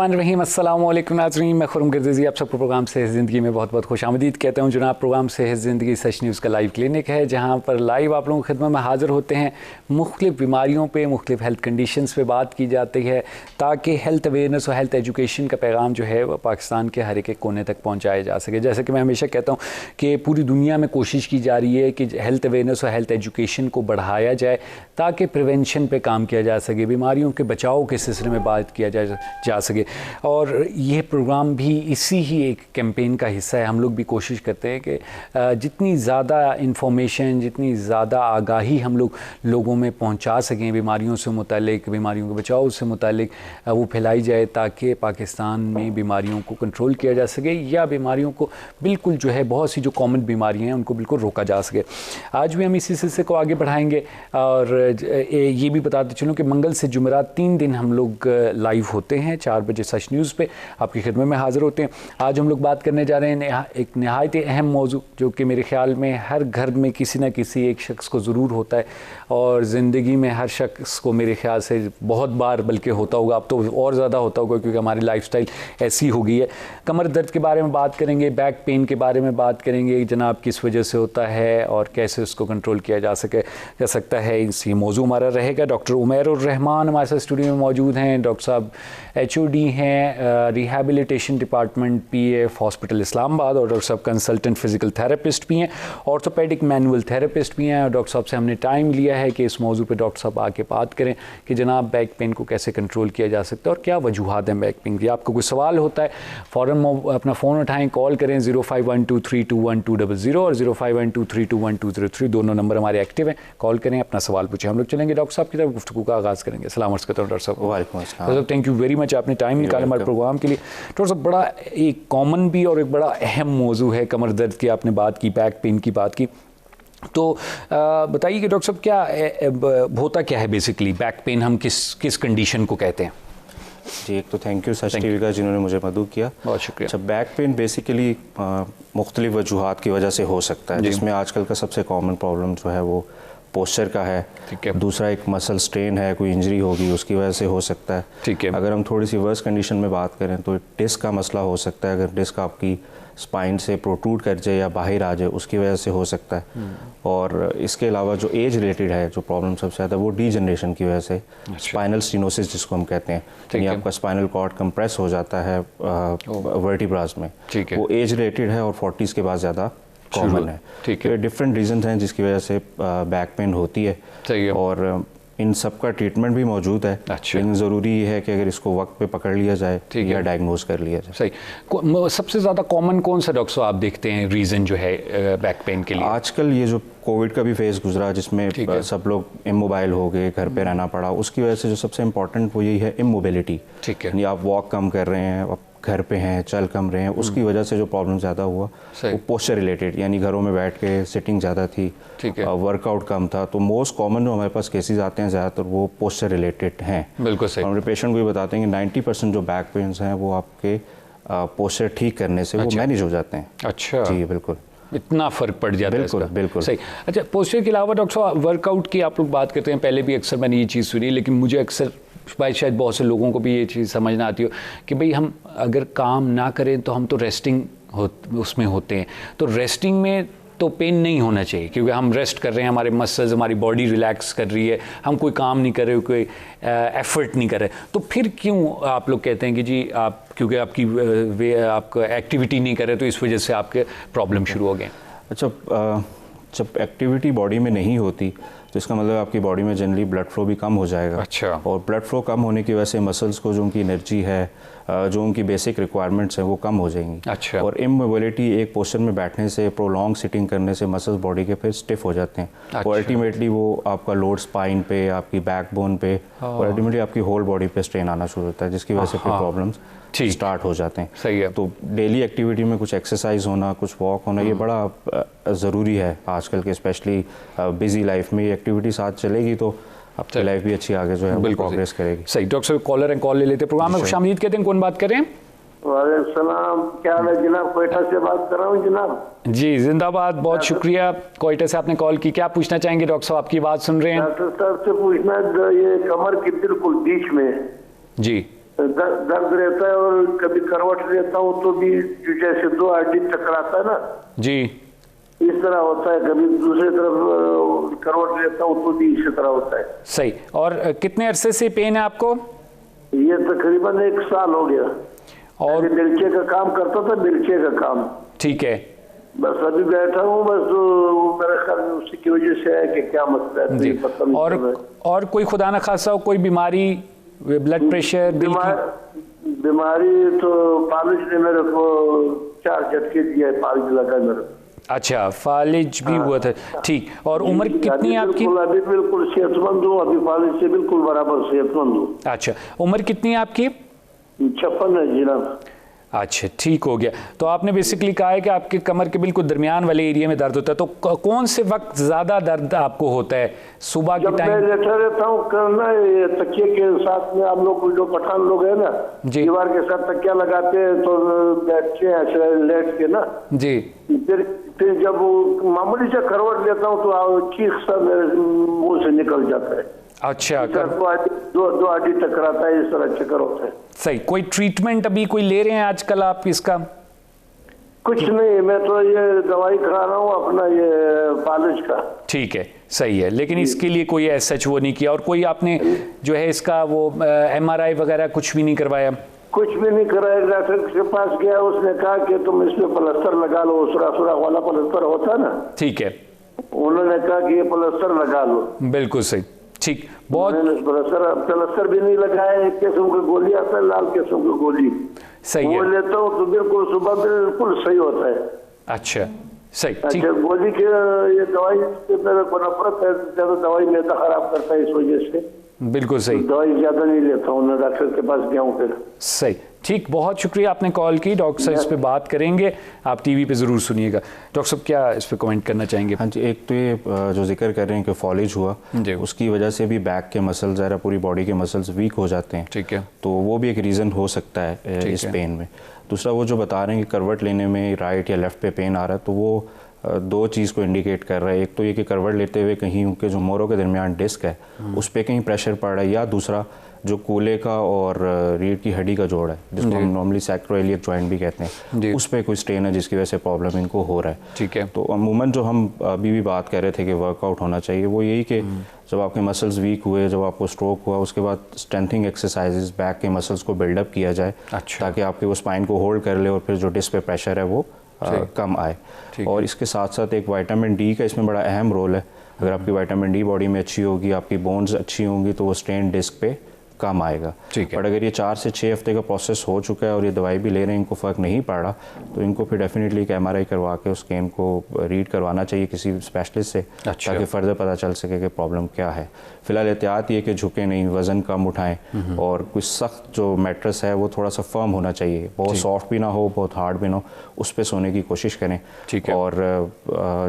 बिस्मिल्लाहिर्रहमानिर्रहीम। अस्सलामु अलैकुम नाज़रीन, मैं खुर्रम गर्दिज़ी आप सबको प्रोग्राम सेहत ज़िंदगी में बहुत बहुत खुशामदीद कहता हूँ। जनाब, प्रोग्राम सेहत ज़िंदगी सच न्यूज़ का लाइव क्लिनिक है, जहाँ पर लाइव आप लोगों की खिदमत में हाज़िर होते हैं। मुख्तलिफ़ बीमारियों पे, मुख्तलिफ़ हेल्थ कंडीशंस पे बात की जाती है, ताकि हेल्थ अवेयरनेस और हेल्थ एजुकेशन का पैगाम जो है वह पाकिस्तान के हर एक कोने तक पहुँचाया जा सके। जैसे कि मैं हमेशा कहता हूँ कि पूरी दुनिया में कोशिश की जा रही है कि हेल्थ अवेयरनेस और हेल्थ एजुकेशन को बढ़ाया जाए, ताकि प्रिवेंशन पे काम किया जा सके, बीमारियों के बचाव के सिलसिले में बात किया जा सके। और ये प्रोग्राम भी इसी ही एक कैंपेन का हिस्सा है। हम लोग भी कोशिश करते हैं कि जितनी ज़्यादा इंफॉर्मेशन, जितनी ज़्यादा आगाही हम लोग लोगों में पहुंचा सकें बीमारियों से मुतालिक, बीमारियों के बचाव से मुतालिक, वो फैलाई जाए, ताकि पाकिस्तान में बीमारियों को कंट्रोल किया जा सके, या बीमारियों को बिल्कुल जो है, बहुत सी जो कॉमन बीमारियाँ हैं उनको बिल्कुल रोका जा सके। आज भी हम इसी सिलसिले को आगे बढ़ाएंगे। और ये भी बताते चलूँ कि मंगल से जुमेरात 3 दिन हम लोग लाइव होते हैं 4 बजे सच न्यूज़ पे, आपकी खिदमत में हाज़िर होते हैं। आज हम लोग बात करने जा रहे हैं एक नहायत अहम मौजू, जो कि मेरे ख्याल में हर घर में किसी न किसी एक शख्स को ज़रूर होता है, और ज़िंदगी में हर शख्स को मेरे ख्याल से बहुत बार बल्कि होता होगा। अब तो और ज़्यादा होता होगा, क्योंकि हमारी लाइफस्टाइल ऐसी हो गई है। कमर दर्द के बारे में बात करेंगे, बैक पेन के बारे में बात करेंगे, जनाब किस वजह से होता है और कैसे उसको कंट्रोल किया जा सकता है। इसी मौजू हमारा रहेगा। डॉक्टर उमैरुर रहमान हमारे साथ स्टूडियो में मौजूद हैं। डॉक्टर साहब HOD हैं, rehabilitation department PF hospital Islamabad, और डॉक्टर साहब कंसल्टेंट फ़िज़िकल थेरेपिस्ट भी हैं, ऑर्थोपेडिक मैनुअल थेरेपिस्ट भी हैं। और डॉक्टर साहब से हमने टाइम लिया है कि इस मौजू पे डॉक्टर साहब आके बात करें कि जनाब बैक पेन को कैसे कंट्रोल किया जा सकता है और क्या वजूहात हैं बैक पेन की। आपको कोई सवाल होता है, फ़ौरन अपना फ़ोन उठाएँ, कॉल करें 0512321200 और 0512321203, दोनों नंबर हमारे एक्टिव हैं। कॉल करें, अपना सवाल पूछें। हम लोग चलेंगे डॉक्टर साहब की तरफ, गुफ्तगू का आगाज़ करेंगे। सलाम अर्ज़ करता हूं डॉक्टर साहब। वालेकुम अस्सलाम। थैंक यू वेरी मच, आपने टाइम निकाला हमारे प्रोग्राम के लिए। डॉक्टर साहब, बड़ा एक कॉमन भी और एक बड़ा अहम मौजू है कमर दर्द की, आपने बात की, बैक पेन की बात की। तो बताइए कि डॉक्टर साहब क्या होता क्या है बेसिकली बैक पेन, हम किस कंडीशन को कहते हैं? जी, एक तो थैंक यू सच टीवी का जिन्होंने मुझे मदद किया, बहुत शुक्रिया। अच्छा, बैक पेन बेसिकली मुख्तलिफ वजूहात की वजह से हो सकता है, जिसमें आजकल का सबसे कॉमन प्रॉब्लम जो है वो पोस्चर का है। ठीक है। दूसरा एक मसल स्ट्रेन है, कोई इंजरी होगी उसकी वजह से हो सकता है। ठीक है। अगर हम थोड़ी सी वर्स कंडीशन में बात करें तो डिस्क का मसला हो सकता है। अगर डिस्क आपकी स्पाइन से प्रोट्रूड कर जाए या बाहर आ जाए, उसकी वजह से हो सकता है। और इसके अलावा जो एज रिलेटेड है, जो प्रॉब्लम सबसे ज़्यादा वो डीजनरेशन की वजह से, स्पाइनल स्टीनोसिस जिसको हम कहते हैं, यानी आपका स्पाइनल कॉर्ड कंप्रेस हो जाता है वर्टिब्रास में, वो एज रिलेटेड है और 40s के बाद ज़्यादा कॉमन है। ठीक है। डिफरेंट रीजन हैं जिसकी वजह से बैक पेन होती है, और इन सब का ट्रीटमेंट भी मौजूद है। अच्छा। लेकिन ज़रूरी है कि अगर इसको वक्त पे पकड़ लिया जाए या डायग्नोज कर लिया जाए। सही। सबसे ज़्यादा कॉमन कौन सा डॉक्टर साहब आप देखते हैं रीज़न जो है बैक पेन के लिए? आजकल ये जो कोविड का भी फेज़ गुजरा, जिसमें सब लोग इमोबाइल हो गए, घर पे रहना पड़ा, उसकी वजह से जो सबसे इम्पोर्टेंट वो यही है इमोबिलिटी। ठीक है। यानी आप वॉक कम कर रहे हैं, आप घर पे हैं, चल कम रहे हैं, उसकी वजह से जो प्रॉब्लम ज़्यादा हुआ वो पोस्चर रिलेटेड, यानी घरों में बैठ के सिटिंग ज़्यादा थी, वर्कआउट कम था। तो मोस्ट कॉमन जो हमारे पास केसेस आते हैं ज़्यादातर वो पोस्चर रिलेटेड हैं। बिल्कुल सही। हमारे पेशेंट को भी बताते हैं कि 90% जो बैक पेन्स हैं वो आपके पोस्चर ठीक करने से वो मैनेज हो जाते हैं। अच्छा जी, बिल्कुल, इतना फ़र्क पड़ जाता है। बिल्कुल बिल्कुल सही। अच्छा, पोस्चर के अलावा डॉक्टर साहब वर्कआउट की आप लोग बात करते हैं, पहले भी अक्सर मैंने ये चीज़ सुनी, लेकिन मुझे अक्सर शायद बहुत से लोगों को भी ये चीज़ समझ ना आती हो कि भाई हम अगर काम ना करें तो हम तो रेस्टिंग उसमें होते हैं, तो रेस्टिंग में तो पेन नहीं होना चाहिए, क्योंकि हम रेस्ट कर रहे हैं, हमारे मसल्स, हमारी बॉडी रिलैक्स कर रही है, हम कोई काम नहीं कर रहे, कोई एफर्ट नहीं कर रहे, तो फिर क्यों आप लोग कहते हैं कि जी आप क्योंकि आपका एक्टिविटी नहीं कर रहे तो इस वजह से आपके प्रॉब्लम शुरू हो गए? अच्छा, जब एक्टिविटी बॉडी में नहीं होती तो इसका मतलब आपकी बॉडी में जनरली ब्लड फ्लो भी कम हो जाएगा। अच्छा। और ब्लड फ्लो कम होने की वजह से मसल्स को जो उनकी एनर्जी है, जो उनकी बेसिक रिक्वायरमेंट्स हैं वो कम हो जाएंगी। अच्छा। और इमोबिलिटी, एक पोस्चर में बैठने से, प्रोलॉन्ग सिटिंग करने से मसल्स बॉडी के फिर स्टिफ हो जाते हैं। अच्छा। और अल्टीमेटली वो आपका लोड स्पाइन पे, आपकी बैकबोन पे, और अल्टीमेटली आपकी होल बॉडी पे स्ट्रेन आना शुरू होता है, जिसकी वजह से फिर प्रॉब्लम्स स्टार्ट हो जाते हैं। सही है। तो डेली एक्टिविटी में कुछ एक्सरसाइज होना, कुछ वॉक होना, ये बड़ा ज़रूरी है आजकल के स्पेशली बिजी लाइफ में। ये एक्टिविटी साथ चलेगी तो आपकी लाइफ भी अच्छी आगे जो है वो प्रोग्रेस करेगी। सही। डॉक्टर साहब कॉलर एंड कॉल ले लेते हैं, प्रोग्राम में खुशामदीद कहते हैं, कौन बात कर रहे हैं? वालेकुम सलाम, क्या हाल है जनाब? कोयटा से बात कर रहा हूँ जनाब। जी जिंदाबाद, बहुत शुक्रिया। कोयटा से आपने कॉल की, क्या पूछना चाहेंगे डॉक्टर साहब? आपकी बात सुन रहे हैं। डॉक्टर साहब से पूछना, ये कमर के बिल्कुल बीच में जी दर्द रहता है और कभी करवट लेता हूँ तो भी जैसे दो हड्डी टकराता है ना, जी इस तरह होता है। कभी दूसरी तरफ करवट लेता हूँ तो भी इसी तरह होता है। सही। और कितने अरसे से पेन है आपको? ये तकरीबन 1 साल हो गया। और मिर्चे का काम करता था, मिर्चे का काम। ठीक है। बस अभी बैठा हूँ, बस तो मेरे ख्याल में उसी की वजह से है कि क्या मसला है जी। पता नहीं चल रहा है। और कोई खुदा न खासा कोई बीमारी, ब्लड प्रेशर, दिल की? बीमारी तो फालिज ने मेरे को 4 झटके दिया है, फालिज लगा मेरे को। अच्छा, फालिज भी हुआ था। ठीक। और उम्र कितनी है आपकी? अभी बिल्कुल सेहतमंद हूँ, अभी फालिज से बिल्कुल बराबर सेहतमंद हूँ। अच्छा, उम्र कितनी है आपकी? 56 है जनाब। अच्छा, ठीक हो गया। तो आपने बेसिकली कहा है कि आपके कमर के बिल्कुल दरमियान वाले एरिया में दर्द होता है। तो कौन से वक्त ज़्यादा दर्द आपको होता है? सुबह के जब मैं टाइम? लेटा रहता हूँ करना, ये तकिए के साथ में हम लोग जो पठान लोग हैं ना, जी। दीवार के साथ तकिया लगाते हैं तो बैठते हैं ऐसे लेट के ना। जी। फिर जब वो मामूली से करवट लेता हूँ तो चीख सा मेरे मुंह से निकल जाता है। अच्छा। दो हड्डी टकराता है, इस तरह चक्कर होता है। सही। कोई ट्रीटमेंट अभी कोई ले रहे हैं आजकल आप इसका? कुछ नहीं, मैं तो ये दवाई खा रहा हूँ अपना, ये फालिज का। ठीक है, सही है। लेकिन इसके लिए कोई सच वो नहीं किया? और कोई आपने जो है इसका वो MRI वगैरह कुछ भी नहीं करवाया? कुछ भी नहीं कराया। डॉक्टर के पास गया, उसने कहा कि तुम इसमें प्लास्टर लगा लो, सुराख वाला प्लास्टर होता है ना। ठीक है। उन्होंने कहा कि ये प्लास्टर लगा लो। बिल्कुल सही। ठीक। बहुत प्लास्टर भी नहीं लगाया। एक किस्म की गोली आता है, लाल किस्म की गोली, सही है। वो लेता हूँ तो बिल्कुल सुबह बिल्कुल सही होता है। अच्छा, सही। अच्छा, गोली के ये दवाई से मेरे को नफरत है, ज्यादा दवाई मैदा खराब करता है, इस वजह से बिल्कुल सही। दवाई ज्यादा नहीं लेता हूँ, मैं डॉक्टर के पास गया हूँ फिर। सही। ठीक, बहुत शुक्रिया आपने कॉल की। डॉक्टर साहब इस पे बात करेंगे, आप टीवी पे ज़रूर सुनिएगा। डॉक्टर साहब क्या इस पे कमेंट करना चाहेंगे? हाँ जी, एक तो ये जो जिक्र कर रहे हैं कि फॉलिज हुआ, उसकी वजह से भी बैक के मसल्स ज़रा पूरी बॉडी के मसल्स वीक हो जाते हैं। ठीक है। तो वो भी एक रीज़न हो सकता है इस पेन में। दूसरा, वो जो बता रहे हैं कि करवट लेने में राइट या लेफ़्ट पे पेन आ रहा है, तो वो 2 चीज़ को इंडिकेट कर रहा है। एक तो ये कि करवट लेते हुए कहीं उनके जो मोरों के दरमियान डिस्क है उस पर कहीं प्रेशर पड़ रहा है, या दूसरा जो कूल्हे का और रीढ़ की हड्डी का जोड़ है, जिसको हम नॉर्मली सैक्रोइलियक जॉइंट भी कहते हैं, उस पर कोई स्ट्रेन है जिसकी वजह से प्रॉब्लम इनको हो रहा है। ठीक है। तो अमूमन जो हम अभी भी बात कर रहे थे कि वर्कआउट होना चाहिए, वो यही कि जब आपके मसल्स वीक हुए, जब आपको स्ट्रोक हुआ, उसके बाद स्ट्रेंथिंग एक्सरसाइजेज बैक के मसल्स को बिल्डअप किया जाए। अच्छा। ताकि आपके वो स्पाइन को होल्ड कर ले और फिर जो डिस्क पे प्रेशर है वो कम आए। और इसके साथ साथ एक विटामिन डी का इसमें बड़ा अहम रोल है। अगर आपकी विटामिन डी बॉडी में अच्छी होगी, आपकी बोन्स अच्छी होंगी, तो वो स्ट्रेन डिस्क पे कम आएगा। बट अगर ये 4 से 6 हफ्ते का प्रोसेस हो चुका है और ये दवाई भी ले रहे हैं, इनको फ़र्क नहीं पड़ रहा, तो इनको फिर डेफिनेटली एक MRI करवा के उस स्कैन को रीड करवाना चाहिए किसी स्पेशलिस्ट से। अच्छा। ताकि फर्दर पता चल सके कि प्रॉब्लम क्या है। फिलहाल एहतियात ये कि झुके नहीं, वज़न कम उठाएं, और कुछ सख्त जो मैट्रेस है वो थोड़ा सा फर्म होना चाहिए, बहुत सॉफ्ट भी ना हो, बहुत हार्ड भी ना हो, उस पर सोने की कोशिश करें। ठीक है। और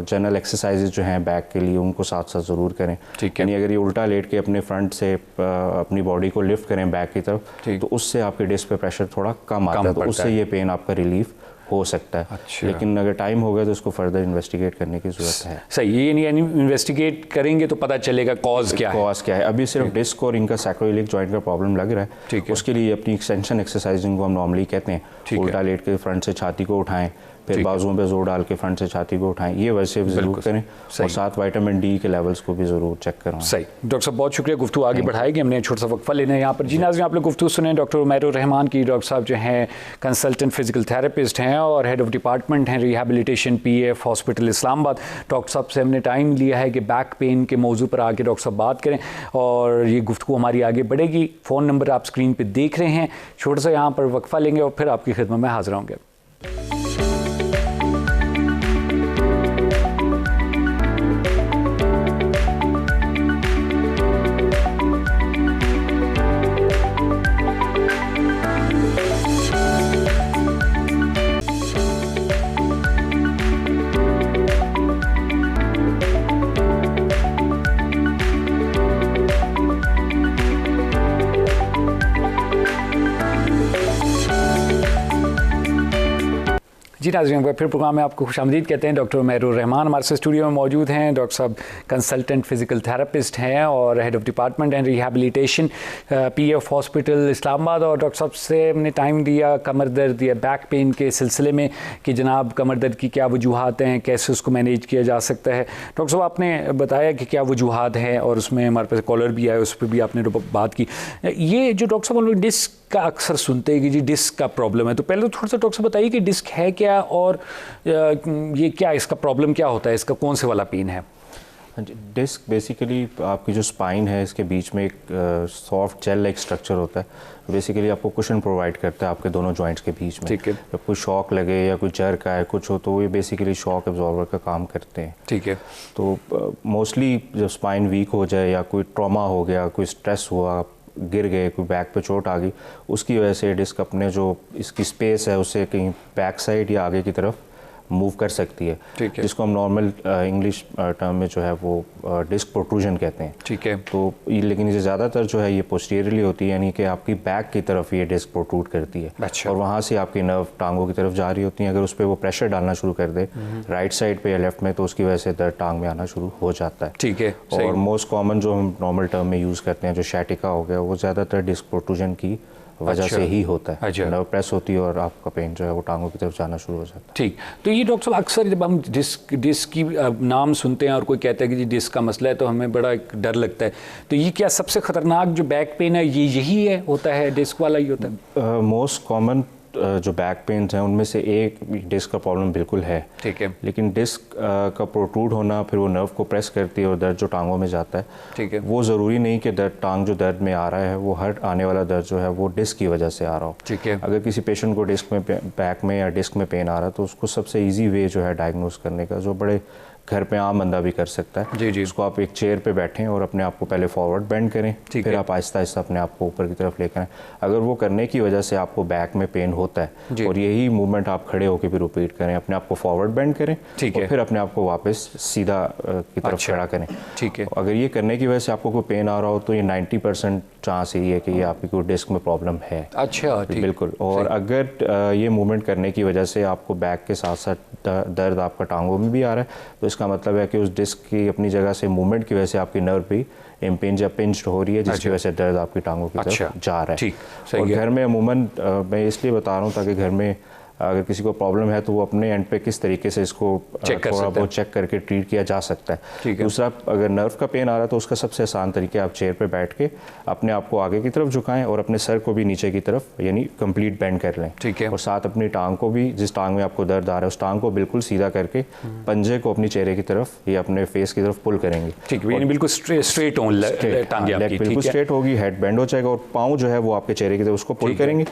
जनरल एक्सरसाइजेज जो हैं बैक के लिए, उनको साथ साथ ज़रूर करें। यानी अगर ये उल्टा लेट के अपने फ्रंट से अपनी बॉडी को लिफ्ट करें बैक की तरफ, तो उससे आपके डिस्क पे प्रेशर थोड़ा कम आता है, तो उससे ये पेन आपका रिलीफ हो सकता है। अच्छा। लेकिन अगर टाइम हो गया तो उसको फर्दर इन्वेस्टिगेट करने की ज़रूरत है। सही। ये नहीं इन्वेस्टिगेट करेंगे तो पता चलेगा कॉज क्या है। कॉज क्या है। अभी सिर्फ डिस्क और इनका सैक्रोइलिक जॉइंट का प्रॉब्लम लग रहा है। ठीक है। उसके लिए अपनी एक्सटेंशन एक्सरसाइज जिनको हम नॉर्मली कहते हैं, उल्टा लेट के फ्रंट से छाती को उठाएं, फिर बाजुओं पे जोर डाल के फ्रंट से छाती को उठाएं, ये वैसे ज़रूर करें। और साथ विटामिन डी के लेवल्स को भी ज़रूर चेक करवाएं। सही। डॉक्टर साहब बहुत शुक्रिया, गुफ्तगू आगे बढ़ाएगी। हमने छोटा सा वक्फा लेना है यहाँ पर। जी नाज़रीन, आप लोग गुफ्तगू सुने डॉक्टर उमैर रहमान की। डॉक्टर साहब जो हैं कंसल्टेंट फिजिकल थेरेपिस्ट हैं और हेड ऑफ डिपार्टमेंट हैं rehabilitation PF hospital Islamabad. Doctor साहब से हमने टाइम लिया है कि बैक पेन के मौजू पर आके डॉक्टर साहब बात करें, और ये गुफ्तगू हमारी आगे बढ़ेगी। फ़ोन नंबर आप स्क्रीन पर देख रहे हैं। छोटा सा यहाँ पर वक्फा लेंगे और फिर आपकी खिदमत में हाजिर होंगे। जी नाज़रीन, फिर प्रोग्राम में आपको खुशामदीद कहते हैं। डॉक्टर मेहरुर रहमान हमारे से स्टूडियो में मौजूद हैं। डॉक्टर साहब कंसल्टेंट फिजिकल थेरेपिस्ट हैं और head of department and rehabilitation PF hospital Islamabad. और डॉक्टर साहब से हमने टाइम दिया कमर दर्द या बैक पेन के सिलसिले में कि जनाब कमर दर्द की क्या वजूहात हैं, कैसे उसको मैनेज किया जा सकता है। डॉक्टर साहब आपने बताया कि क्या वजूहात हैं और उसमें हमारे पास कॉलर भी आया, उस पर भी आपने बात की। ये जो डॉक्टर साहब हम लोग डिस्क का अक्सर सुनते हैं कि जी डिस्क का प्रॉब्लम है, तो पहले तो थोड़ा सा डॉक्टर साहब बताइए कि डिस्क है क्या और ये क्या इसका प्रॉब्लम क्या होता है, इसका कौन से वाला पेन है? डिस्क बेसिकली आपकी जो स्पाइन है इसके बीच में एक सॉफ्ट जेल लाइक स्ट्रक्चर होता है, बेसिकली आपको कुशन प्रोवाइड करता है आपके दोनों जॉइंट्स के बीच में। ठीक है। जब कोई शॉक लगे या कोई जर्क आए कुछ हो तो ये बेसिकली शॉक एब्जॉर्बर का काम करते हैं। ठीक है। तो मोस्टली जब स्पाइन वीक हो जाए या कोई ट्रॉमा हो गया, कोई स्ट्रेस हुआ, गिर गए, कोई बैक पे चोट आ गई, उसकी वजह से डिस्क अपने जो इसकी स्पेस है उससे कहीं बैक साइड या आगे की तरफ मूव कर सकती है, जिसको हम नॉर्मल इंग्लिश टर्म में जो है वो डिस्क प्रोट्रूजन कहते हैं। ठीक है। तो लेकिन ये ज़्यादातर जो है ये पोस्टीरियरली होती है, यानी कि आपकी बैक की तरफ ये डिस्क प्रोट्रूड करती है। अच्छा। और वहाँ से आपकी नर्व टांगों की तरफ जा रही होती है। अगर उस पर वो प्रेशर डालना शुरू कर दे राइट साइड पे या लेफ्ट में, तो उसकी वजह से दर्द टांग में आना शुरू हो जाता है। ठीक है। और मोस्ट कॉमन जो हम नॉर्मल टर्म में यूज़ करते हैं जो शैटिका हो गया, वो ज़्यादातर डिस्क प्रोट्रूजन की वजह से ही होता है। अच्छा। नर्व प्रेस होती है और आपका पेन जो है वो टांगों की तरफ जाना शुरू हो जाता है। ठीक। तो ये डॉक्टर साहब अक्सर जब हम डिस्क की नाम सुनते हैं और कोई कहता है कि जी डिस्क का मसला है, तो हमें बड़ा एक डर लगता है। तो ये क्या सबसे ख़तरनाक जो बैक पेन है ये यही है, होता है, डिस्क वाला ही होता है? मोस्ट कॉमन जो बैक पेन्स हैं उनमें से एक डिस्क का प्रॉब्लम बिल्कुल है। ठीक है। लेकिन डिस्क का प्रोट्रूड होना फिर वो नर्व को प्रेस करती है और दर्द जो टांगों में जाता है, ठीक है, वो ज़रूरी नहीं कि टांग जो दर्द में आ रहा है वो हर आने वाला दर्द जो है वो डिस्क की वजह से आ रहा हो। ठीक है। अगर किसी पेशेंट को डिस्क में बैक में या डिस्क में पेन आ रहा है तो उसको सबसे ईजी वे जो है डायग्नोस करने का, जो बड़े घर पे आम बंदा भी कर सकता है। जी जी। उसको आप एक चेयर पे बैठें और अपने आप को पहले फॉरवर्ड बेंड करें, फिर आप आहिस्ता आहिस्ता अपने आप को ऊपर की तरफ लेकर आएं। अगर वो करने की वजह से आपको बैक में पेन होता है और यही मूवमेंट आप खड़े होकर भी रिपीट करें, अपने आप को फॉरवर्ड बेंड करें और फिर अपने आप को वापस सीधा की तरफ खड़ा करें। ठीक है। अगर ये करने की वजह से आपको कोई पेन आ रहा हो तो ये 90% चांस यही है कि ये आपकी कोई डिस्क में प्रॉब्लम है। अच्छा। बिल्कुल। और अगर ये मूवमेंट करने की वजह से आपको बैक के साथ साथ दर्द आपका टांगों में भी आ रहा है, तो इसका मतलब है कि उस डिस्क की अपनी जगह से मूवमेंट की वजह से आपकी नर्व भी इम्पिंज या पिंच्ड हो रही है, जिसकी वजह से दर्द आपकी टांगों की तरफ जा रहा है। और घर में अमूमन मैं इसलिए बता रहा हूँ ताकि घर में अगर किसी को प्रॉब्लम है तो वो अपने एंड पे किस तरीके से इसको थोड़ा बहुत चेक करके ट्रीट किया जा सकता है। दूसरा, अगर नर्व का पेन आ रहा है तो उसका सबसे आसान तरीका आप चेयर पे बैठ के अपने आप को आगे की तरफ झुकाएं और अपने सर को भी नीचे की तरफ यानी कंप्लीट बेंड कर लें। ठीक है। और साथ अपनी टांग को भी, जिस टांग में आपको दर्द आ रहा है उस टांग को बिल्कुल सीधा करके पंजे को अपनी चेहरे की तरफ या अपने फेस की तरफ पुल करेंगे। ठीक है, बिल्कुल स्ट्रेट हों टांगे आपकी, बिल्कुल स्ट्रेट होगी, हेड बेंड हो जाएगा और पाँव जो है वो आपके चेहरे की तरफ उसको पुल करेंगे,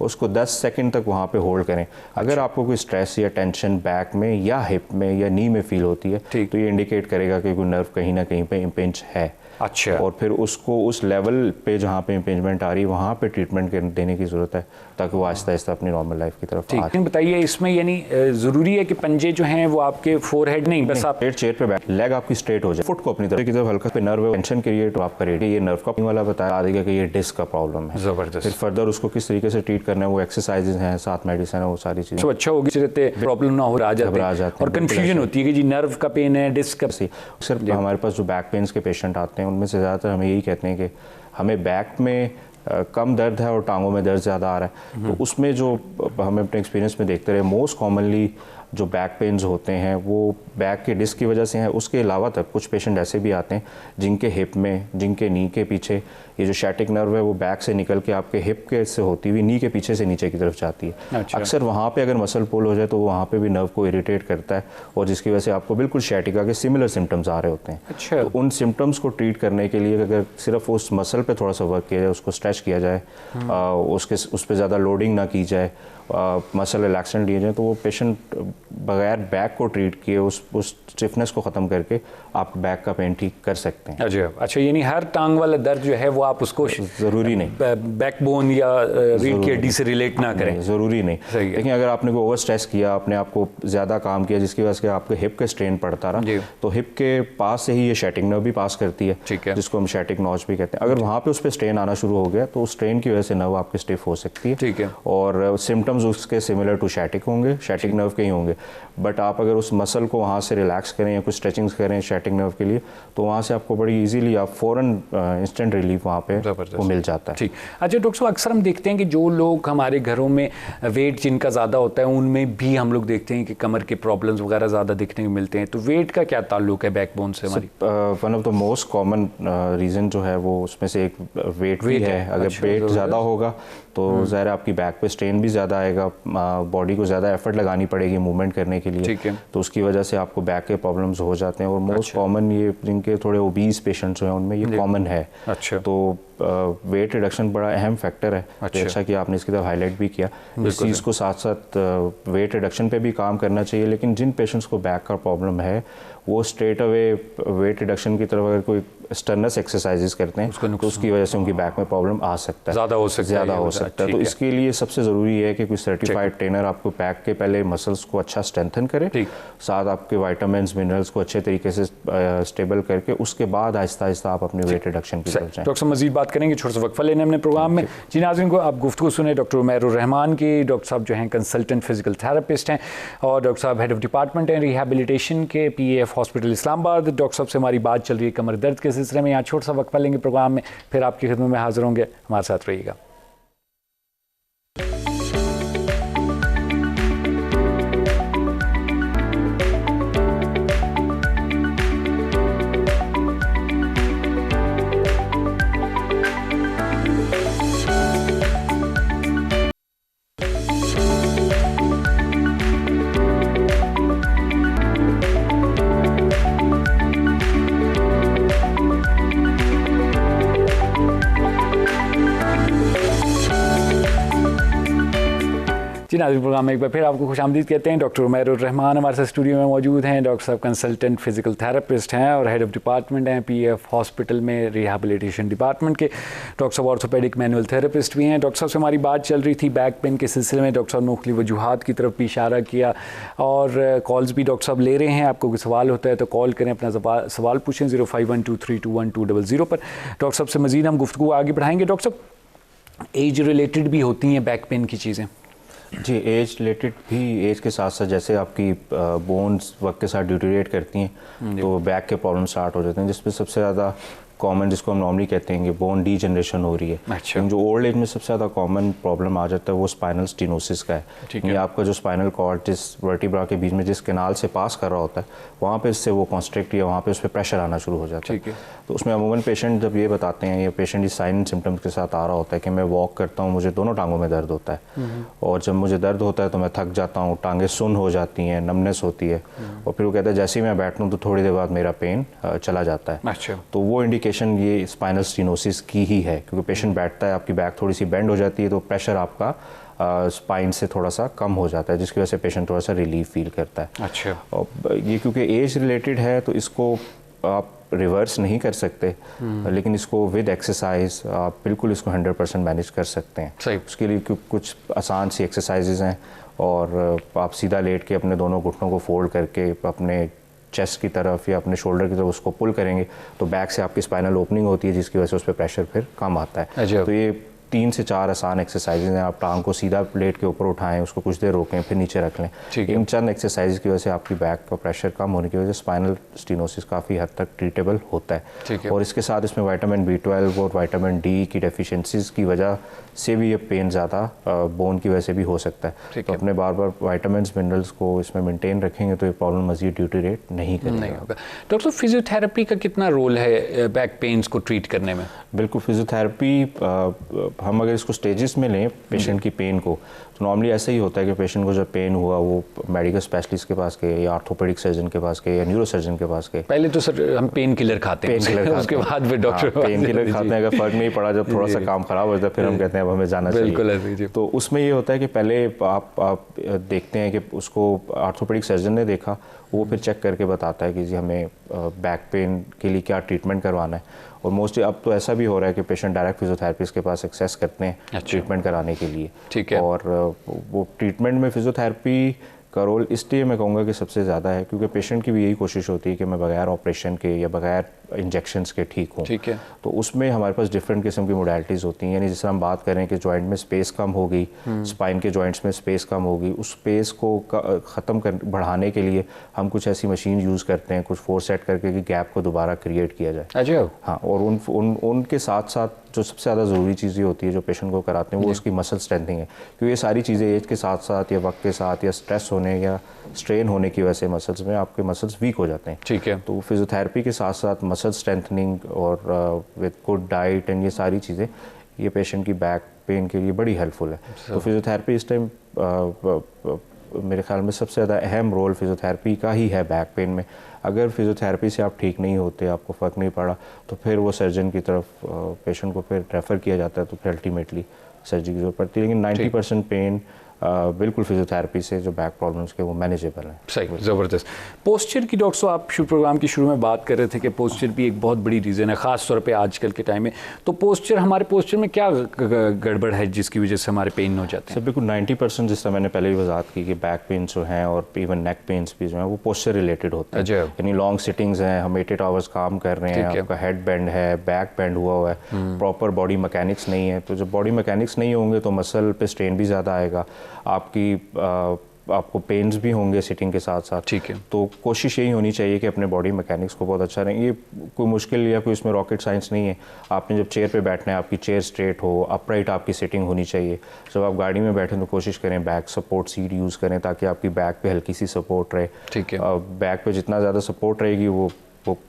उसको 10 सेकंड तक वहाँ पे होल्ड करें। अगर आपको कोई स्ट्रेस या टेंशन बैक में या हिप में या नी में फील होती है तो ये इंडिकेट करेगा कि कोई नर्व कहीं ना कहीं पे इम्पिंज है। अच्छा। और फिर उसको उस लेवल पे जहाँ पे इम्पिंजमेंट आ रही है वहाँ पे ट्रीटमेंट देने की ज़रूरत है ताकि वो आहिस्ता आहिस्ता अपनी नॉर्मल लाइफ की तरफ आ जाए। बताइए इसमें यानी ज़रूरी है कि पंजे जो हैं वो आपके फोरहेड नहीं, बस आप चेयर पे बैठ, लेग आपकी स्ट्रेट हो जाए, फुट को अपनी तरफ की तरफ हल्का पे नर्व टेंशन क्रिएट तो आपका रेडी, ये नर्व का वाला बताया देगा कि ये डिस्क का प्रॉब्लम है। ज़बरदस्त। फिर फर्दर उसको किस तरीके से ट्रीट करना है, वो एक्सरसाइजेज हैं, साथ मेडिसिन है, वो सारी चीज़ें। तो अच्छा होगी रहते प्रॉब्लम ना हो, आ जाते और कन्फ्यूजन होती है कि जी नर्व का पेन है, डिस्क का। सिर्फ हमारे पास जो बैक पेन्स के पेशेंट आते हैं उनमें से ज़्यादातर हमें यही कहते हैं कि हमें बैक में कम दर्द है और टांगों में दर्द ज़्यादा आ रहा है। तो उसमें जो हमें अपने एक्सपीरियंस में देखते रहे, मोस्ट कॉमनली जो बैक पेन्स होते हैं वो बैक के डिस्क की वजह से हैं। उसके अलावा तक कुछ पेशेंट ऐसे भी आते हैं जिनके हिप में, जिनके नी के पीछे ये जो शैटिक नर्व है वो बैक से निकल के आपके हिप के से होती हुई नी के पीछे से नीचे की तरफ जाती है। अच्छा। अक्सर वहाँ पे अगर मसल पुल हो जाए तो वहाँ पे भी नर्व को इरिटेट करता है और जिसकी वजह से आपको बिल्कुल शैटिका के सिमिलर सिम्टम्स आ रहे होते हैं। अच्छा। तो उन सिम्टम्स को ट्रीट करने के लिए अगर सिर्फ उस मसल पे थोड़ा सा वर्क किया जाए, उसको स्ट्रेच किया जाए, उस पर ज़्यादा लोडिंग ना की जाए, मसल रिलैक्सेंट लिए जाए, तो वो पेशेंट बगैर बैक को ट्रीट किए उस उस स्टिफनेस को ख़त्म करके आप बैक का पेन ठीक कर सकते हैं। अच्छा, यानी हर टांग वाला दर्द जो है वो आप उसको ज़रूरी नहीं बैकबोन या रीढ़ की हड्डी से रिलेट ना करें, ज़रूरी नहीं। लेकिन अगर आपने कोई ओवर स्ट्रेस किया, आपने आपको ज़्यादा काम किया जिसकी वजह से आपके हिप के स्ट्रेन पड़ता रहा, तो हिप के पास से ही ये शैटिक नर्व भी पास करती है, जिसको हम शैटिक नॉच भी कहते हैं। अगर वहाँ पे उस पर स्ट्रेन आना शुरू हो गया तो उस स्ट्रेन की वजह से नर्व आपके स्टिफ हो सकती है, और सिम्टम्स उसके सिमिलर टू शैटिक होंगे, शैटिक नर्व के ही होंगे। बट आप अगर उस मसल को वहाँ से रिलैक्स करें या कुछ स्ट्रेचिंग्स करें शैटिक नर्व के लिए, तो वहाँ से आपको बड़ी इजीली आप फ़ौरन इंस्टेंट रिलीफ वहाँ पे वो मिल जाता है। ठीक। अच्छा डॉक्टर साहब, अक्सर हम देखते हैं कि जो लोग हमारे घरों में वेट जिनका ज़्यादा होता है उनमें भी हम लोग देखते हैं कि कमर के प्रॉब्लम्स वगैरह ज़्यादा दिखने को मिलते हैं, तो वेट का क्या ताल्लुक है बैकबोन से हमारी? One of the most common reason जो है वो उसमें से एक वेट भी है। अगर वेट ज़्यादा होगा तो ज़ाहिर आपकी बैक पे स्ट्रेन भी ज़्यादा आएगा, बॉडी को ज़्यादा एफर्ट लगानी पड़ेगी मूवमेंट करने के लिए, तो उसकी वजह से आपको बैक के प्रॉब्लम्स हो जाते हैं। और मोस्ट कॉमन ये जिनके थोड़े ओबीज पेशेंट्स हैं उनमें ये कॉमन है। तो वेट रिडक्शन बड़ा अहम फैक्टर है। अच्छा कि आपने इसकी तरफ हाईलाइट भी किया। इस चीज़ को साथ साथ वेट रिडक्शन पे भी काम करना चाहिए, लेकिन जिन पेशेंट्स को बैक का प्रॉब्लम है वो स्ट्रेट अवे वेट रिडक्शन की तरफ अगर कोई स्टर्नस एक्सरसाइजेस करते हैं तो उसकी वजह से उनकी बैक में प्रॉब्लम आ सकता है, ज़्यादा हो सकता है। तो इसके लिए सबसे ज़रूरी है कि कोई सर्टिफाइड ट्रेनर आपको बैक के पहले मसल्स को अच्छा स्ट्रेंथन करे, साथ आपके विटामिन्स मिनरल्स को अच्छे तरीके से स्टेबल करके उसके बाद आहिस्ता आहिस्ता आप अपने वेट रिडक्शन की तरफ जाएं। डॉक्टर मजीद बात करेंगे, छोटा सा वक्फा लेने हमने प्रोग्राम में। जी नाज़रीन को आप गुफ्तगू सुने डॉक्टर उमैरुर रहमान की। डॉक्टर साहब जो हैं कंसल्टेंट फिजिकल थेरेपिस्ट हैं और डॉक्टर साहब हेड ऑफ डिपार्टमेंट हैं रिहैबिलिटेशन के PAF हॉस्पिटल इस्लामाबाद। डॉक्टर साहब से हमारी बात चल रही है कमर दर्द के सिलसिले में। यहाँ छोटा सा वक्फा लेंगे प्रोग्राम में, फिर आपकी खिदमत में हाजिर होंगे, हमारे साथ रहिएगा। जी नाज़रीन, प्रोग्राम में एक बार फिर आपको खुशामदीद कहते हैं। डॉक्टर उमैरुर रहमान हमारे साथ स्टूडियो में मौजूद हैं। डॉक्टर साहब कंसल्टेंट फिजिकल थेरेपिस्ट हैं और हेड ऑफ डिपार्टमेंट हैं PAF हॉस्पिटल में रिहैबिलिटेशन डिपार्टमेंट के। डॉक्टर साहब ऑर्थोपेडिक मैनुअल थेरेपिस्ट भी हैं। डॉक्टर साहब से हमारी बात चल रही थी बैक पेन के सिलसिले में। डॉक्टर साहब ने मुख्तलिफ वजूहात की तरफ भी इशारा किया और कॉल्स भी डॉक्टर साहब ले रहे हैं। आपको कोई सवाल होता है तो कॉल करें, अपना सवाल पूछें 0512321200 पर। डॉक्टर साहब से मज़ीद हम गुफ्तगू आगे बढ़ाएंगे। डॉक्टर साहब, एज रिलेटेड भी होती हैं बैक पेन की चीज़ें? जी, एज रिलेटेड भी, एज के साथ साथ जैसे आपकी बोन्स वक्त के साथ ड्यूटरेट करती हैं तो बैक के प्रॉब्लम स्टार्ट हो जाते हैं, जिसमें सबसे ज़्यादा कॉमन जिसको हम नॉर्मली कहते हैं कि बोन डीजनरेशन हो रही है। अच्छा। जो ओल्ड एज में सबसे ज़्यादा कॉमन प्रॉब्लम आ जाता है वो स्पाइनल स्टीनोसिस का है। ये आपका जो स्पाइनल कॉर्ड जिस वर्टिब्रा के बीच में जिस कैनाल से पास कर रहा होता है वहाँ पे इससे वो कॉन्स्ट्रिक्ट या वहाँ पे उस पर प्रेशर आना शुरू हो जाता है। तो उसमें अमूमन पेशेंट जब ये बताते हैं, ये पेशेंट इस साइन सिम्टम्स के साथ आ रहा होता है कि मैं वॉक करता हूँ, मुझे दोनों टांगों में दर्द होता है, और जब मुझे दर्द होता है तो मैं थक जाता हूँ, टांगें सुन्न हो जाती हैं, नमनेस होती है, और फिर वो कहता है जैसे ही मैं बैठता हूँ तो थोड़ी देर बाद मेरा पेन चला जाता है। अच्छा। तो वो इंडिकेशन ये स्पाइनल स्टीनोसिस की ही है, क्योंकि पेशेंट बैठता है, आपकी बैक थोड़ी सी बेंड हो जाती है तो प्रेशर आपका स्पाइन से थोड़ा सा कम हो जाता है, जिसकी वजह से पेशेंट थोड़ा सा रिलीफ फील करता है। अच्छा। और ये क्योंकि एज रिलेटेड है तो इसको आप रिवर्स नहीं कर सकते, लेकिन इसको विद एक्सरसाइज आप बिल्कुल इसको 100% मैनेज कर सकते हैं। सही। उसके लिए कुछ आसान सी एक्सरसाइजेज हैं, और आप सीधा लेट के अपने दोनों घुटनों को फोल्ड करके अपने चेस्ट की तरफ या अपने शोल्डर की तरफ उसको पुल करेंगे तो बैक से आपकी स्पाइनल ओपनिंग होती है, जिसकी वजह से उस पर प्रेशर फिर कम आता है। तो ये 3 से 4 आसान एक्सरसाइजेज हैं। आप टांग को सीधा प्लेट के ऊपर उठाएं, उसको कुछ देर रोकें, फिर नीचे रख लें। इन चंद एक्सरसाइज की वजह से आपकी बैक का प्रेशर कम होने की वजह से स्पाइनल स्टीनोसिस काफ़ी हद तक ट्रीटेबल होता है। और इसके साथ इसमें विटामिन B12 और विटामिन D की डेफिशिएंसीज की वजह से भी ये पेन ज़्यादा बोन की वजह से भी हो सकता है। तो अपने बार बार विटामिन्स मिनरल्स को इसमें मेंटेन रखेंगे तो ये प्रॉब्लम मज़ीद ड्यूटरेट नहीं होगा। डॉक्टर, फिजियोथेरेपी का कितना रोल है बैक पेन्स को ट्रीट करने में? बिल्कुल, फिजियोथेरेपी हम अगर इसको स्टेजेस में लें पेशेंट की पेन को, तो नॉर्मली ऐसा ही होता है कि पेशेंट को जब पेन हुआ वो मेडिकल स्पेशलिस्ट के पास गए या ऑर्थोपेडिक सर्जन के पास गए या न्यूरो सर्जन के पास गए। पहले तो सर हम पेन किलर खाते हैं, उसके बाद फिर डॉक्टर पेन किलर खाते हैं, अगर फर्क नहीं पड़ा, जब थोड़ा सा काम खराब हो जाता है फिर हम कहते हैं अब हमें जाना चाहिए। तो उसमें ये होता है कि पहले आप देखते हैं कि उसको ऑर्थोपेडिक सर्जन ने देखा, वो फिर चेक करके बताता है कि जी हमें बैक पेन के लिए क्या ट्रीटमेंट करवाना है। और मोस्टली अब तो ऐसा भी हो रहा है कि पेशेंट डायरेक्ट फिजियोथेरेपिस्ट के पास एक्सेस करते हैं ट्रीटमेंट कराने के लिए। ठीक है। और वो ट्रीटमेंट में फिजियोथेरेपी का रोल इसलिए मैं कहूँगा कि सबसे ज़्यादा है क्योंकि पेशेंट की भी यही कोशिश होती है कि मैं बगैर ऑपरेशन के या बगैर इंजेक्शंस के ठीक हूँ। ठीक है। तो उसमें हमारे पास डिफरेंट किस्म की मोडालिटीज़ होती हैं, यानी जिस तरह हम बात करें कि जॉइंट में स्पेस कम होगी, स्पाइन के जॉइंट्स में स्पेस कम होगी, उस स्पेस को बढ़ाने के लिए हम कुछ ऐसी मशीन यूज़ करते हैं, कुछ फोर्स सेट करके कि गैप को दोबारा क्रिएट किया जाए। अच्छा। हाँ, और उनके साथ साथ जो सबसे ज़्यादा ज़रूरी चीज़ ये होती है जो पेशेंट को कराते हैं वो उसकी मसल स्ट्रेंथिंग है, क्योंकि ये सारी चीज़ें एज के साथ साथ या वक्त के साथ या स्ट्रेस होने या स्ट्रेन होने की वजह से मसल्स में आपके मसल्स वीक हो जाते हैं। ठीक है। तो फिजियोथेरेपी के साथ साथ मसल स्ट्रेंथनिंग और विद गुड डाइट एंड ये सारी चीज़ें ये पेशेंट की बैक पेन के लिए बड़ी हेल्पफुल है। तो फिजियोथेरेपी इस टाइम मेरे ख्याल में सबसे ज़्यादा अहम रोल फिजियोथेरेपी का ही है बैक पेन में। अगर फिजियोथेरेपी से आप ठीक नहीं होते, आपको फ़र्क नहीं पड़ा, तो फिर वो सर्जन की तरफ पेशेंट को फिर रेफ़र किया जाता है, तो फिर अल्टीमेटली सर्जरी की ज़रूरत पड़ती है। लेकिन 90% पेन बिल्कुल फिजियोथेरेपी से जो बैक प्रॉब्लम्स के वो मैनेजेबल हैं। सही, ज़बरदस्त। पोस्चर की डॉक्टर साहब आप प्रोग्राम की शुरू में बात कर रहे थे कि पोस्चर भी एक बहुत बड़ी रीज़न है, ख़ास तौर पे आजकल के टाइम में। तो पोस्चर, हमारे पोस्चर में क्या गड़बड़ है जिसकी वजह से हमारे पेन हो जाते हैं? सर बिल्कुल 90% जिस तरह मैंने पहले भी वजाहत की कि बैक पेन जो हैं और इवन नेक पेन्स भी जो हैं वो पोस्चर रिलेटेड होते हैं। यानी लॉन्ग सिटिंग्स हैं, हम 8 आवर्स काम कर रहे हैं, आपका हेड बेंड है, बैक बेंड हुआ है, प्रॉपर बॉडी मैकेनिक्स नहीं है। तो जब बॉडी मैकेनिक्स नहीं होंगे तो मसल पे स्ट्रेन भी ज़्यादा आएगा, आपको पेन्स भी होंगे सिटिंग के साथ साथ। ठीक है। तो कोशिश यही होनी चाहिए कि अपने बॉडी मैकेनिक्स को बहुत अच्छा रहें। ये कोई मुश्किल या कोई इसमें रॉकेट साइंस नहीं है। आपने जब चेयर पे बैठना है, आपकी चेयर स्ट्रेट हो, अपराइट आपकी सिटिंग होनी चाहिए। जब आप गाड़ी में बैठें तो कोशिश करें बैक सपोर्ट सीट यूज़ करें ताकि आपकी बैक पे हल्की सी सपोर्ट रहे। ठीक है। बैक पे जितना ज़्यादा सपोर्ट रहेगी वो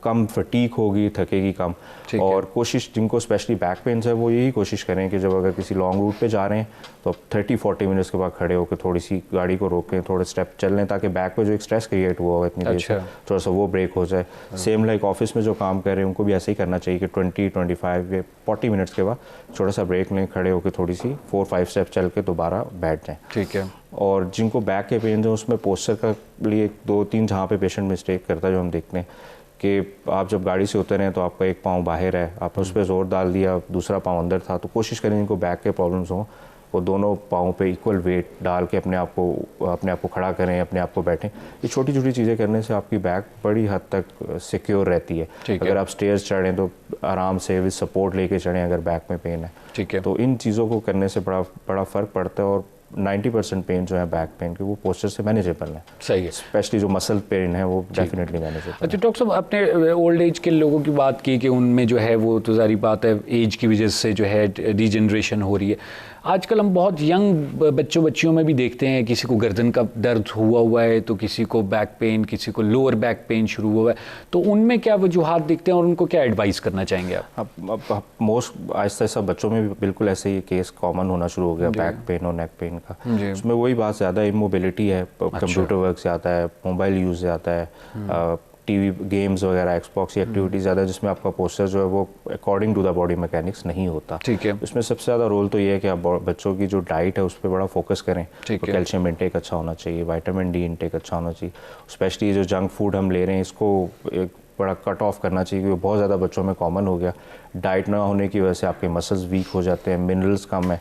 कम फटीक होगी, थकेगी कम। और कोशिश, जिनको स्पेशली बैक पेन्स है वो यही कोशिश करें कि जब अगर किसी लॉन्ग रूट पे जा रहे हैं तो 30-40 मिनट्स के बाद खड़े होकर थोड़ी सी गाड़ी को रोकें, थोड़े स्टेप चल लें ताकि बैक पे जो एक स्ट्रेस क्रिएट हुआ होगा इतनी देर से थोड़ा सा वो ब्रेक हो जाए। सेम लाइक ऑफिस में जो काम कर रहे हैं उनको भी ऐसे ही करना चाहिए कि 20-25 या 40 मिनट्स के बाद थोड़ा सा ब्रेक लें, खड़े होकर थोड़ी सी 4-5 स्टेप चल के दोबारा बैठ जाएँ। ठीक है। और जिनको बैक के पेन है उसमें पोस्चर का लिए 2-3 जहाँ पे पेशेंट मिस्टेक करता है जो हम देखते हैं कि आप जब गाड़ी से उतरे हैं तो आपका एक पाँव बाहर है, आपने उस पर ज़ोर डाल दिया, दूसरा पाँव अंदर था। तो कोशिश करें जिनको बैक के प्रॉब्लम्स हों वो दोनों पाँव पे इक्वल वेट डाल के अपने आप को खड़ा करें, अपने आप को बैठें। ये छोटी छोटी चीज़ें करने से आपकी बैक बड़ी हद तक सिक्योर रहती है। अगर आप स्टेयर्स चढ़ें तो आराम से विद सपोर्ट लेके चढ़ें अगर बैक में पेन है। ठीक है। तो इन चीज़ों को करने से बड़ा फ़र्क पड़ता है और 90% पेन जो है बैक पेन के वो पोस्चर से मैनेजेबल है। सही है। स्पेशली जो मसल पेन है वो डेफिनेटली मैनेजेबल। अच्छा डॉक्टर साहब, आपने ओल्ड एज के लोगों की बात की कि उनमें जो है वो तो ज़ाहिर बात है एज की वजह से जो है डिजनरेशन हो रही है। आजकल हम बहुत यंग बच्चियों में भी देखते हैं, किसी को गर्दन का दर्द हुआ है तो किसी को बैक पेन, किसी को लोअर बैक पेन शुरू हुआ है। तो उनमें क्या वजूहात देखते हैं और उनको क्या एडवाइस करना चाहेंगे आप? अब मोस्ट आहिस्ता आहिस्ता बच्चों में भी बिल्कुल ऐसे ही केस कॉमन होना शुरू हो गया बैक पेन और नेक पेन का। उसमें वही बात ज़्यादा इमोबिलिटी है, कंप्यूटर वर्क से आता है, मोबाइल यूज़ से आता है, टीवी गेम्स वगैरह, एक्सबॉक्स एक्टिविटी ज़्यादा जिसमें आपका पोस्चर जो है वो according to the body mechanics नहीं होता। ठीक है। इसमें सबसे ज़्यादा रोल तो ये है कि आप बच्चों की जो डाइट है उस पर बड़ा फोकस करें। तो कैल्शियम इंटेक अच्छा होना चाहिए, विटामिन डी इंटेक अच्छा होना चाहिए। स्पेशली जो जंक फूड हम ले रहे हैं इसको एक बड़ा कट ऑफ करना चाहिए क्योंकि बहुत ज़्यादा बच्चों में कॉमन हो गया। डाइट ना होने की वजह से आपके मसल्स वीक हो जाते हैं, मिनरल्स कम है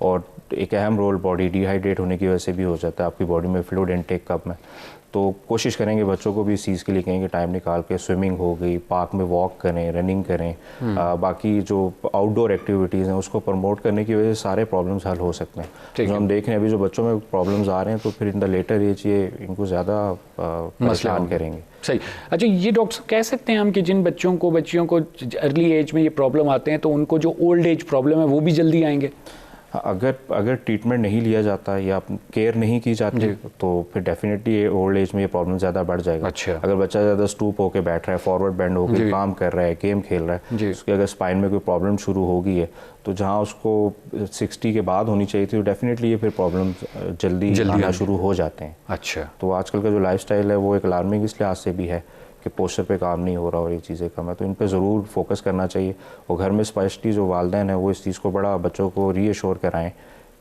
और एक अहम रोल बॉडी डिहाइड्रेट होने की वजह से भी हो जाता है, आपकी बॉडी में फ्लूइड इंटेक कम है। तो कोशिश करेंगे बच्चों को भी इस चीज़ के लिए कहेंगे टाइम निकाल के स्विमिंग हो गई, पार्क में वॉक करें, रनिंग करें, बाकी जो आउटडोर एक्टिविटीज़ हैं उसको प्रमोट करने की वजह से सारे प्रॉब्लम्स हल हो सकते हैं। जो हम देख रहे हैं अभी जो बच्चों में प्रॉब्लम्स आ रहे हैं तो फिर इन द लेटर एज ये इनको ज़्यादा परेशान करेंगे। सही। अच्छा, ये डॉक्टर साहब कह सकते हैं हम कि जिन बच्चियों को अर्ली एज में ये प्रॉब्लम आते हैं तो उनको जो ओल्ड एज प्रॉब्लम है वो भी जल्दी आएंगे? अगर ट्रीटमेंट नहीं लिया जाता या केयर नहीं की जाती तो फिर डेफिनेटली ओल्ड एज में ये प्रॉब्लम ज़्यादा बढ़ जाएगा। अच्छा। अगर बच्चा ज़्यादा स्टूप होकर बैठ रहा है, फॉरवर्ड बेंड होकर काम कर रहा है, गेम खेल रहा है, उसकी अगर स्पाइन में कोई प्रॉब्लम शुरू हो गई है तो जहाँ उसको 60 के बाद होनी चाहिए थी तो डेफिनेटली ये फिर प्रॉब्लम जल्दी आना शुरू हो जाते हैं। अच्छा। तो आजकल का जो लाइफस्टाइल है वो एक अलार्मिंग इस लिहाज से भी है कि पोस्चर पे काम नहीं हो रहा और ये चीज़ें कम है, तो इन पे ज़रूर फोकस करना चाहिए। और घर में स्पेशली जो वालिदैन है वो इस चीज़ को बड़ा बच्चों को रीअश्योर कराएं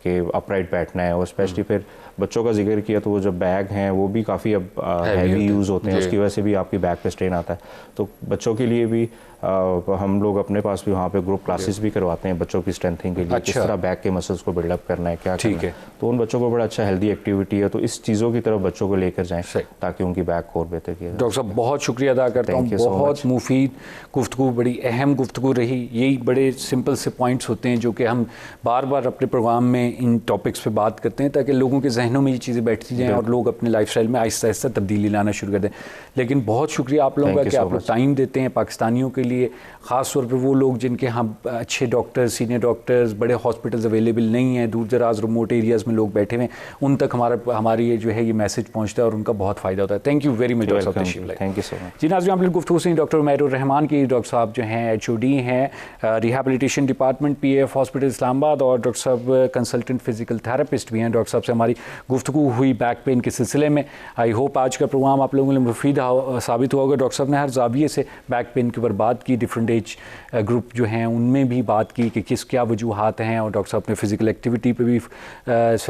कि अपराइट बैठना है। और स्पेशली फिर बच्चों का जिक्र किया तो वो जो बैग हैं वो भी काफ़ी अब हैवी यूज़ होते हैं, उसकी वजह से भी आपकी बैक पे स्ट्रेन आता है। तो बच्चों के लिए भी हम लोग अपने पास भी वहाँ पे ग्रुप क्लासेस भी करवाते हैं बच्चों की स्ट्रेंथिंग के लिए। किस तरह बैक के मसल्स को बिल्डअप करना है, क्या करना है, तो उन बच्चों को बड़ा अच्छा हेल्दी एक्टिविटी है, तो इस चीज़ों की तरफ बच्चों को लेकर जाएं ताकि उनकी बैक और बेहतर किया जाए। डॉक्टर साहब बहुत शुक्रिया अदा करता हूँ, बहुत मुफीद गुफ्तगू, बड़ी अहम गुफ्तगू रही। यही बड़े सिंपल से पॉइंट्स होते हैं जो कि हम बार बार अपने प्रोग्राम में इन टॉपिक्स पे बात करते हैं ताकि लोगों के जहनों में ये चीज़ें बैठती जाएँ और लोग अपने लाइफस्टाइल में आहिस्ता आहिस्ता तब्दीली लाना शुरू कर दें। लेकिन बहुत शुक्रिया आप लोगों का कि आप लोग टाइम देते हैं पाकिस्तानियों के लिए, ख़ास तौर पर वो लोग जिनके यहाँ अच्छे डॉक्टर्स, सीनियर डॉक्टर्स, बड़े हॉस्पिटल्स अवेलेबल नहीं हैं, दूर दराज रिमोट एरियाज़ में लोग बैठे हुए हैं, उन तक हमारी ये जो है ये मैसेज पहुँचता है और उनका बहुत फ़ायदा होता है। Thank you very much doctor साहब, तशरीफ लाए। Thank you so much. जी नाज़रीन, आप लोग गुफ्तगू से डॉक्टर उमैरुर रहमान की, डॉक्टर साहब जो हैं HOD हैं rehabilitation department PAF hospital Islamabad, और डॉक्टर साहब कंसल्टेंट फिजिकल थेरेपिस्ट भी हैं। डॉक्टर साहब से हमारी गुफ्तगू हुई बैक पेन के सिलसिले में। आई होप आज का प्रोग्राम आप लोगों के लिए मुफीद साबित हुआ होगा। डॉक्टर साहब ने हर जाविये से बैक पेन के ऊपर बात की, डिफरेंट एज ग्रुप जो हैं उनमें भी बात की कि किस क्या वजूहात हैं, और डॉक्टर साहब ने फ़िज़िकल एक्टिविटी पे भी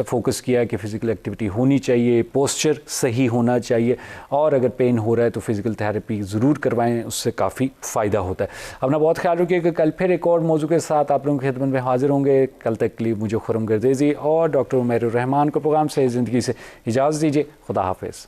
फोकस किया कि फ़िज़िकल एक्टिविटी होनी चाहिए, पोस्चर सही होना चाहिए, और अगर पेन हो रहा है तो फ़िज़िकल थेरेपी ज़रूर करवाएं, उससे काफ़ी फ़ायदा होता है। अपना बहुत ख्याल रखिए कि कल फिर एक और मौजू के साथ आप लोगों की खिदमत में हाजिर होंगे। कल तक के लिए मुझे खुरम गर्देज़ी और डॉक्टर उमैरुर रहमान को प्रोग्राम से ज़िंदगी से इजाज़त दीजिए। खुदा हाफिज़।